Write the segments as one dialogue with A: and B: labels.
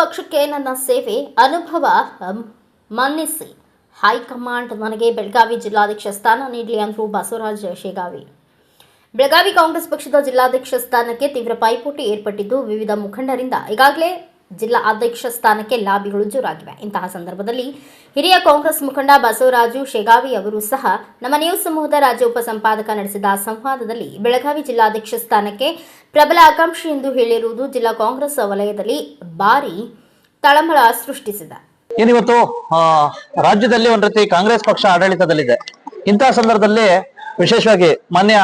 A: ಪಕ್ಷಕ್ಕೆ ನನ್ನ ಸೇವೆ ಅನುಭವ ಮನ್ನಿಸಿ ಹೈಕಮಾಂಡ್ ನನಗೆ ಬೆಳಗಾವಿ ಜಿಲ್ಲಾಧ್ಯಕ್ಷ ಸ್ಥಾನ ನೀಡಲಿ ಅಂದರು ಬಸವರಾಜ ಶೇಗಾವಿ. ಬೆಳಗಾವಿ ಕಾಂಗ್ರೆಸ್ ಪಕ್ಷದ ಜಿಲ್ಲಾಧ್ಯಕ್ಷ ಸ್ಥಾನಕ್ಕೆ ತೀವ್ರ ಪೈಪೋಟಿ ಏರ್ಪಟ್ಟಿದ್ದು, ವಿವಿಧ ಮುಖಂಡರಿಂದ ಈಗಾಗಲೇ ಜಿಲ್ಲಾ ಅಧ್ಯಕ್ಷ ಸ್ಥಾನಕ್ಕೆ ಲಾಬಿಗಳು ಜೋರಾಗಿವೆ. ಇಂತಹ ಸಂದರ್ಭದಲ್ಲಿ ಹಿರಿಯ ಕಾಂಗ್ರೆಸ್ ಮುಖಂಡ ಬಸವರಾಜು ಶೇಗಾವಿ ಅವರು ಸಹ ನಮ್ಮ ನ್ಯೂಸ್ ಸಮೂಹದ ರಾಜ್ಯ ಉಪಸಂಪಾದಕ ನಡೆಸಿದ ಸಂವಾದದಲ್ಲಿ ಬೆಳಗಾವಿ ಜಿಲ್ಲಾಧ್ಯಕ್ಷ ಸ್ಥಾನಕ್ಕೆ ಪ್ರಬಲ ಆಕಾಂಕ್ಷಿ ಎಂದು ಹೇಳಿರುವುದು ಜಿಲ್ಲಾ ಕಾಂಗ್ರೆಸ್ ವಲಯದಲ್ಲಿ ಭಾರಿ ತಳಮಳ ಸೃಷ್ಟಿಸಿದೆ.
B: ಏನಿವತ್ತು ರಾಜ್ಯದಲ್ಲಿ ಒಂದು ರೀತಿ ಕಾಂಗ್ರೆಸ್ ಪಕ್ಷ ಆಡಳಿತದಲ್ಲಿದೆ. ಇಂತಹ ಸಂದರ್ಭದಲ್ಲಿ ವಿಶೇಷವಾಗಿ ಮಾನ್ಯ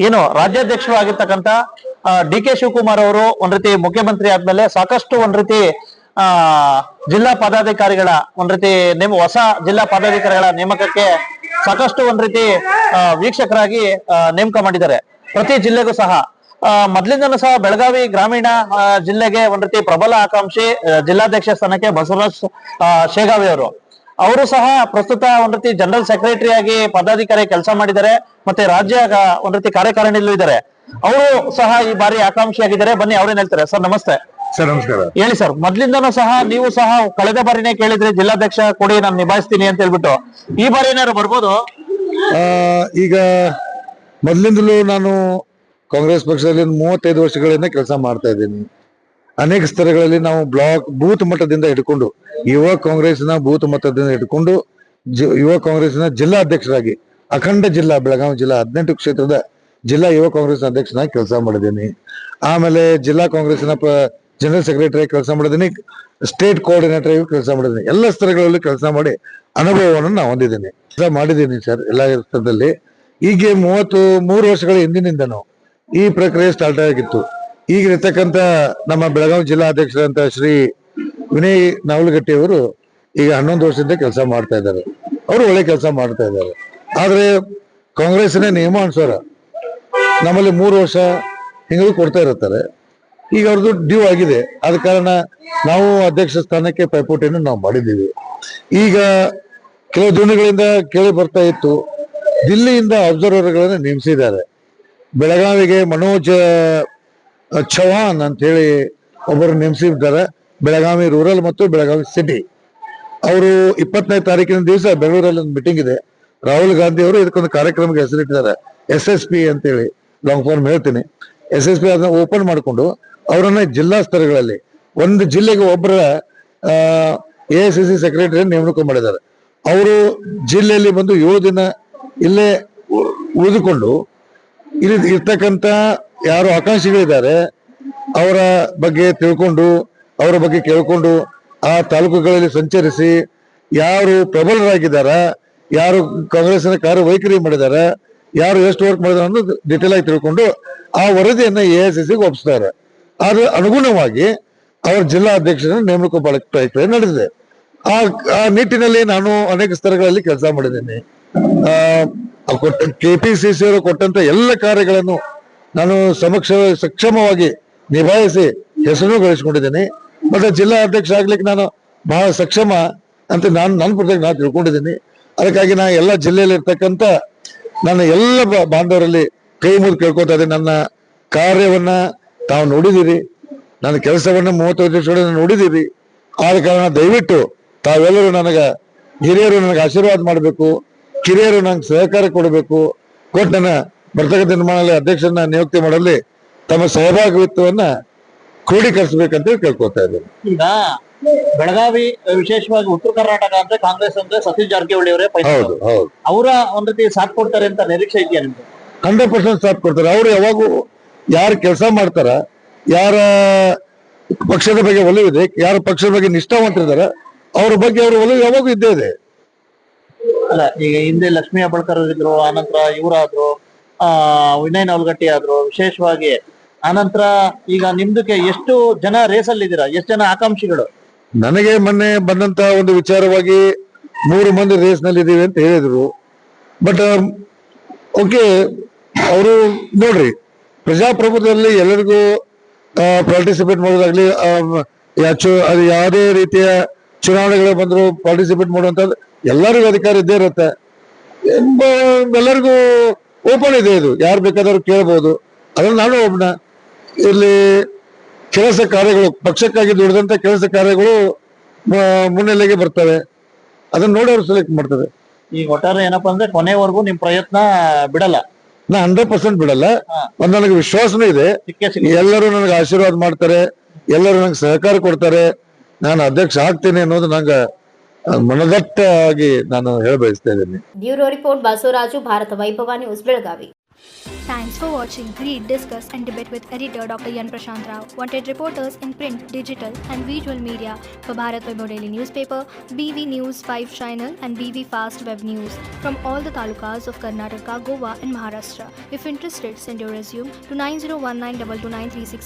B: ಏನು ರಾಜ್ಯಾಧ್ಯಕ್ಷರು ಆಗಿರ್ತಕ್ಕಂಥ ಡಿ.ಕೆ. ಶಿವಕುಮಾರ್ ಅವರು ಒಂದ್ ರೀತಿ ಮುಖ್ಯಮಂತ್ರಿ ಆದ್ಮೇಲೆ ಸಾಕಷ್ಟು ಒಂದ್ ರೀತಿ ಜಿಲ್ಲಾ ಪದಾಧಿಕಾರಿಗಳ ಒಂದ್ ರೀತಿ ಹೊಸ ಜಿಲ್ಲಾ ಪದಾಧಿಕಾರಿಗಳ ನೇಮಕಕ್ಕೆ ಸಾಕಷ್ಟು ಒಂದ್ ರೀತಿ ವೀಕ್ಷಕರಾಗಿ ನೇಮಕ ಮಾಡಿದ್ದಾರೆ. ಪ್ರತಿ ಜಿಲ್ಲೆಗೂ ಸಹ ಮೊದಲಿಂದನೂ ಸಹ ಬೆಳಗಾವಿ ಗ್ರಾಮೀಣ ಜಿಲ್ಲೆಗೆ ಒಂದ್ ರೀತಿ ಪ್ರಬಲ ಆಕಾಂಕ್ಷಿ ಜಿಲ್ಲಾಧ್ಯಕ್ಷ ಸ್ಥಾನಕ್ಕೆ ಬಸವರಾಜ್ ಶೇಗಾವಿ ಅವರು ಸಹ ಪ್ರಸ್ತುತ ಒಂದ್ ರೀತಿ ಜನರಲ್ ಸೆಕ್ರೆಟರಿ ಆಗಿ ಪದಾಧಿಕಾರಿ ಕೆಲಸ ಮಾಡಿದ್ದಾರೆ. ಮತ್ತೆ ರಾಜ್ಯ ಒಂದ್ ರೀತಿ ಕಾರ್ಯಕಾರಿಣಿಯಲ್ಲೂ ಇದ್ದಾರೆ. ಅವರು ಸಹ ಈ ಬಾರಿ ಆಕಾಂಕ್ಷಿಯಾಗಿದ್ದಾರೆ. ಬನ್ನಿ ಅವ್ರೇನ್ ಹೇಳ್ತಾರೆ. ಸರ್ ನಮಸ್ತೆ.
C: ಸರ್ ನಮಸ್ಕಾರ.
B: ಹೇಳಿ ಸರ್, ಮೊದ್ಲಿಂದನೂ ಸಹ ನೀವು ಸಹ ಕಳೆದ ಬಾರಿನೇ ಕೇಳಿದ್ರಿ ಜಿಲ್ಲಾಧ್ಯಕ್ಷ ಕೊಡಿ ನಾನು ನಿಭಾಯಿಸ್ತೀನಿ ಅಂತ ಹೇಳ್ಬಿಟ್ಟು, ಈ ಬಾರಿ ಏನಾದ್ರು ಬರ್ಬೋದು?
C: ಈಗ ಮೊದ್ಲಿಂದಲೂ ನಾನು ಕಾಂಗ್ರೆಸ್ ಪಕ್ಷದಲ್ಲಿ 35 ವರ್ಷಗಳಿಂದ ಕೆಲಸ ಮಾಡ್ತಾ ಇದ್ದೀನಿ. ಅನೇಕ ಸ್ತರಗಳಲ್ಲಿ ನಾವು ಬ್ಲಾಕ್ ಬೂತ್ ಮಟ್ಟದಿಂದ ಹಿಡ್ಕೊಂಡು ಯುವ ಕಾಂಗ್ರೆಸ್ನ ಬೂತ್ ಮಟ್ಟದಿಂದ ಹಿಡ್ಕೊಂಡು ಯುವ ಕಾಂಗ್ರೆಸ್ನ ಜಿಲ್ಲಾ ಅಧ್ಯಕ್ಷರಾಗಿ ಅಖಂಡ ಜಿಲ್ಲಾ ಬೆಳಗಾವಿ ಜಿಲ್ಲಾ 18 ಕ್ಷೇತ್ರದ ಜಿಲ್ಲಾ ಯುವ ಕಾಂಗ್ರೆಸ್ ಅಧ್ಯಕ್ಷನಾಗಿ ಕೆಲಸ ಮಾಡಿದ್ದೀನಿ. ಆಮೇಲೆ ಜಿಲ್ಲಾ ಕಾಂಗ್ರೆಸ್ನ ಜನರಲ್ ಸೆಕ್ರೆಟರಿ ಕೆಲಸ ಮಾಡಿದ್ದೀನಿ. ಸ್ಟೇಟ್ ಕೋಆರ್ಡಿನೇಟರ್ ಆಗಿ ಕೆಲಸ ಮಾಡಿದ್ದೀನಿ. ಎಲ್ಲ ಸ್ತರಗಳಲ್ಲಿ ಕೆಲಸ ಮಾಡಿ ಅನುಭವವನ್ನು ನಾವು ಹೊಂದಿದ್ದೀನಿ, ಕೆಲಸ ಮಾಡಿದ್ದೀನಿ ಸರ್ ಎಲ್ಲ ಸ್ತರದಲ್ಲಿ. ಹೀಗೆ 33 ವರ್ಷಗಳ ಹಿಂದಿನಿಂದನೂ ಈ ಪ್ರಕ್ರಿಯೆ ಸ್ಟಾರ್ಟ್ ಆಗಿತ್ತು. ಈಗಿರ್ತಕ್ಕಂಥ ನಮ್ಮ ಬೆಳಗಾವಿ ಜಿಲ್ಲಾ ಅಧ್ಯಕ್ಷರಂತ ಶ್ರೀ ವಿನಯ್ ನಾವಲಗಟ್ಟಿ ಅವರು ಈಗ 11 ವರ್ಷದಿಂದ ಕೆಲಸ ಮಾಡ್ತಾ ಇದ್ದಾರೆ. ಅವರು ಒಳ್ಳೆ ಕೆಲಸ ಮಾಡ್ತಾ ಇದ್ದಾರೆ. ಆದ್ರೆ ಕಾಂಗ್ರೆಸ್ನ ನಿಯಮಾನುಸಾರ ನಮ್ಮಲ್ಲಿ 3 ವರ್ಷ ಹಿಂಗೂ ಕೊಡ್ತಾ ಇರ್ತಾರೆ. ಈಗ ಅವ್ರದ್ದು ಡ್ಯೂ ಆಗಿದೆ. ಆದ ಕಾರಣ ನಾವು ಅಧ್ಯಕ್ಷ ಸ್ಥಾನಕ್ಕೆ ಪೈಪೋಟಿಯನ್ನು ನಾವು ಮಾಡಿದ್ದೀವಿ. ಈಗ ಕೆಲವು ದಿನಗಳಿಂದ ಕೇಳಿ ಬರ್ತಾ ಇತ್ತು, ದಿಲ್ಲಿಯಿಂದ ಅಬ್ಸರ್ವರ್ಗಳನ್ನು ನೇಮಿಸಿದ್ದಾರೆ. ಬೆಳಗಾವಿಗೆ ಮನೋಜ್ ಚೌಹಾಣ್ ಅಂತ ಹೇಳಿ ಒಬ್ಬರು ನೇಮಿಸಿದ್ದಾರೆ. ಬೆಳಗಾವಿ ರೂರಲ್ ಮತ್ತು ಬೆಳಗಾವಿ ಸಿಟಿ. ಅವರು 20ನೇ ತಾರೀಕಿನ ದಿವಸ ಬೆಂಗಳೂರಲ್ಲಿ ಒಂದು ಮೀಟಿಂಗ್ ಇದೆ. ರಾಹುಲ್ ಗಾಂಧಿ ಅವರು ಇದಕ್ಕೊಂದು ಕಾರ್ಯಕ್ರಮಕ್ಕೆ ಹೆಸರಿಟ್ಟಿದ್ದಾರೆ, SSP ಅಂತೇಳಿ. ಲಾಂಗ್ ಫಾರ್ಮ್ ಹೇಳ್ತೀನಿ. SSP ಅದನ್ನ ಓಪನ್ ಮಾಡಿಕೊಂಡು ಅವರನ್ನ ಜಿಲ್ಲಾ ಸ್ತರಗಳಲ್ಲಿ ಒಂದು ಜಿಲ್ಲೆಗೆ ಒಬ್ಬರ AICC ಸೆಕ್ರೆಟರಿ ನೇಮಕ ಮಾಡಿದ್ದಾರೆ. ಅವರು ಜಿಲ್ಲೆಯಲ್ಲಿ ಬಂದು 7 ದಿನ ಇಲ್ಲೇ ಉಳಿದುಕೊಂಡು ಇಲ್ಲಿ ಇರ್ತಕ್ಕಂಥ ಯಾರು ಆಕಾಂಕ್ಷಿಗಳಿದ್ದಾರೆ ಅವರ ಬಗ್ಗೆ ತಿಳ್ಕೊಂಡು, ಅವರ ಬಗ್ಗೆ ಕೇಳ್ಕೊಂಡು, ಆ ತಾಲೂಕುಗಳಲ್ಲಿ ಸಂಚರಿಸಿ ಯಾರು ಪ್ರಬಲರಾಗಿದ್ದಾರ, ಯಾರು ಕಾಂಗ್ರೆಸ್ನ ಕಾರ್ಯವೈಖರಿ ಮಾಡಿದಾರ, ಯಾರು ಎಷ್ಟು ವರ್ಕ್ ಮಾಡಿದಾರ ಅನ್ನೋದು ಡಿಟೇಲ್ ಆಗಿ ತಿಳ್ಕೊಂಡು ಆ ವರದಿಯನ್ನ AICCಗೆ ಒಪ್ಪಿಸ್ತಾರೆ. ಅದ್ರ ಅನುಗುಣವಾಗಿ ಅವರ ಜಿಲ್ಲಾ ಅಧ್ಯಕ್ಷರನ್ನು ನೇಮಕ ಮಾಡಕ್ಕೆ ಪ್ರಕ್ರಿಯೆ ನಡೆದಿದೆ. ಆ ನಿಟ್ಟಿನಲ್ಲಿ ನಾನು ಅನೇಕ ಸ್ತರಗಳಲ್ಲಿ ಕೆಲಸ ಮಾಡಿದ್ದೇನೆ. KPCC ಅವರು ಕೊಟ್ಟಂತ ಎಲ್ಲ ಕಾರ್ಯಗಳನ್ನು ನಾನು ಸಕ್ಷಮವಾಗಿ ನಿಭಾಯಿಸಿ ಹೆಸರು ಗಳಿಸಿಕೊಂಡಿದ್ದೇನೆ. ಮತ್ತೆ ಜಿಲ್ಲಾ ಅಧ್ಯಕ್ಷ ಆಗ್ಲಿಕ್ಕೆ ನಾನು ಬಹಳ ಸಕ್ಷಮ ಅಂತ ನನ್ನ ಪ್ರತಿ ನಾನು ತಿಳ್ಕೊಂಡಿದ್ದೀನಿ. ಅದಕ್ಕಾಗಿ ನಾನು ಎಲ್ಲ ಜಿಲ್ಲೆಯಲ್ಲಿ ಇರ್ತಕ್ಕಂಥ ನನ್ನ ಎಲ್ಲ ಬಾಂಧವರಲ್ಲಿ ಕೈ ಮುಗಿದು ಕೇಳ್ಕೊತಾ ಇದ್ದೀನಿ. ನನ್ನ ಕಾರ್ಯವನ್ನ ತಾವು ನೋಡಿದ್ದೀರಿ, ನನ್ನ ಕೆಲಸವನ್ನ 35 ವರ್ಷಗಳನ್ನು ನೋಡಿದ್ದೀರಿ. ಆದ ಕಾರಣ ದಯವಿಟ್ಟು ತಾವೆಲ್ಲರೂ ಹಿರಿಯರು ನನಗೆ ಆಶೀರ್ವಾದ ಮಾಡಬೇಕು, ಕಿರಿಯರು ನಂಗೆ ಸಹಕಾರ ಕೊಡಬೇಕು, ಕೊಟ್ಟು ನನ್ನ ಬರ್ತಕ್ಕಂಥ ನಿರ್ಮಾಣದಲ್ಲಿ ಅಧ್ಯಕ್ಷರನ್ನ ನಿಯುಕ್ತಿ ಮಾಡಲಿ ತಮ್ಮ ಸಹಭಾಗಿತ್ವವನ್ನ ಕ್ರೋಢೀಕರಿಸಬೇಕಂತ ಕೇಳ್ಕೊತಾ ಇದ್ದೀನಿ.
B: ಈಗ ಬೆಳಗಾವಿ ವಿಶೇಷವಾಗಿ ಉತ್ತರ ಕರ್ನಾಟಕ ಅಂದ್ರೆ ಕಾಂಗ್ರೆಸ್ ಅಂದ್ರೆ ಸತೀಶ್ ಜಾರಕಿಹೊಳಿ ಅವರೇ
C: ಹೌದು ಹೌದು
B: ಅವರ ಒಂದ್ ರೀತಿ ಸಾಥ್ ಕೊಡ್ತಾರೆ ಅಂತ ನಿರೀಕ್ಷೆ ಇದೆಯಾ ನಿಮ್ಗೆ?
C: 100% ಸಾಥ್ ಕೊಡ್ತಾರೆ. ಅವ್ರು ಯಾವಾಗೂ ಯಾರು ಕೆಲಸ ಮಾಡ್ತಾರ, ಯಾರ ಪಕ್ಷದ ಬಗ್ಗೆ ಒಲವಿದೆ, ಯಾರ ಪಕ್ಷದ ಬಗ್ಗೆ ನಿಷ್ಠಾವಂತರಿದಾರ, ಅವ್ರ ಬಗ್ಗೆ ಅವ್ರ ಒಲವು ಯಾವಾಗೂ ಇದ್ದೇ ಇದೆ.
B: ಅಲ್ಲ, ಈಗ ಹಿಂದೆ ಲಕ್ಷ್ಮೀ ಹೆಬ್ಬಾಳ್ಕರ್ ಇದ್ರು, ಆನಂತರ ಇವರಾದ್ರು, ವಿನಯ್ ನಾವಲಗಟ್ಟಿ ಆದ್ರು. ವಿಶೇಷವಾಗಿ ಆನಂತರ ಈಗ ನಿಮ್ದಕ್ಕೆ ಎಷ್ಟು ಜನ ರೇಸಲ್ಲಿ ಇದ್ದೀರಾ? ಎಷ್ಟು ಜನ ಆಕಾಂಕ್ಷಿಗಳು?
C: ನನಗೆ ಮೊನ್ನೆ ಬಂದಂತ ಒಂದು ವಿಚಾರವಾಗಿ 3 ಮಂದಿ ರೇಸ್ ನಲ್ಲಿ ಇದೀವಿ ಅಂತ ಹೇಳಿದ್ರು. ಬಟ್ ಓಕೆ, ಅವರು ನೋಡ್ರಿ, ಪ್ರಜಾಪ್ರಭುತ್ವದಲ್ಲಿ ಎಲ್ಲರಿಗೂ ಪಾರ್ಟಿಸಿಪೇಟ್ ಮಾಡೋದಾಗ್ಲಿ, ಅದು ಯಾವುದೇ ರೀತಿಯ ಚುನಾವಣೆಗಳು ಬಂದ್ರು ಪಾರ್ಟಿಸಿಪೇಟ್ ಮಾಡುವಂತದ್ದು ಎಲ್ಲರಿಗೂ ಅಧಿಕಾರ ಇದ್ದೇ ಇರುತ್ತೆ. ಎಲ್ಲರಿಗೂ ಓಪನ್ ಇದೆ, ಇದು ಯಾರು ಬೇಕಾದ್ರೂ ಕೇಳ್ಬೋದು. ಅದ್ರಲ್ಲಿ ನಾನು ಒಬ್ಬನ ಇಲ್ಲಿ ಕೆಲಸ ಕಾರ್ಯಗಳು, ಪಕ್ಷಕ್ಕಾಗಿ ದುಡಿದಂತ ಕೆಲಸ ಕಾರ್ಯಗಳು ಮುನ್ನೆಲೆಗೆ ಬರ್ತವೆ. ಅದನ್ನ ನೋಡಿ ಅವ್ರು ಸೆಲೆಕ್ಟ್ ಮಾಡ್ತಾರೆ.
B: ಈಗ ಒಟ್ಟಾರೆ ಏನಪ್ಪಾ ಅಂದ್ರೆ ಕೊನೆವರೆಗೂ ನಿಮ್ ಪ್ರಯತ್ನ ಬಿಡಲ್ಲ.
C: ನಾ 100% ಬಿಡಲ್ಲ. ಒಂದ್ ನನಗೆ ವಿಶ್ವಾಸನೂ ಇದೆ, ಎಲ್ಲರೂ ನನಗೆ ಆಶೀರ್ವಾದ ಮಾಡ್ತಾರೆ, ಎಲ್ಲರೂ ನಂಗೆ ಸಹಕಾರ ಕೊಡ್ತಾರೆ, ನಾನು ಅಧ್ಯಕ್ಷ ಆಗ್ತೇನೆ ಅನ್ನೋದು ನಂಗೆ ಮನದಟ್ಟಾಗಿ ನಾನು ಹೇಳ ಬಯಸ್ತಾ ಇದ್ದೀನಿ.
A: ಬ್ಯೂರೋ ರಿಪೋರ್ಟ್ ಬಸವರಾಜು, ಭಾರತ ವೈಭವ news, Belagavi.
D: Thanks for watching. Read, discuss and debate with editor Dr. Yan Prashant Rao. Wanted reporters in print, digital and visual media for Bharat Vaibhav Daily Newspaper, BV News 5 Channel and BV Fast Web News from all the talukas of Karnataka, Goa and Maharashtra. If interested, send your resume to 9019229369.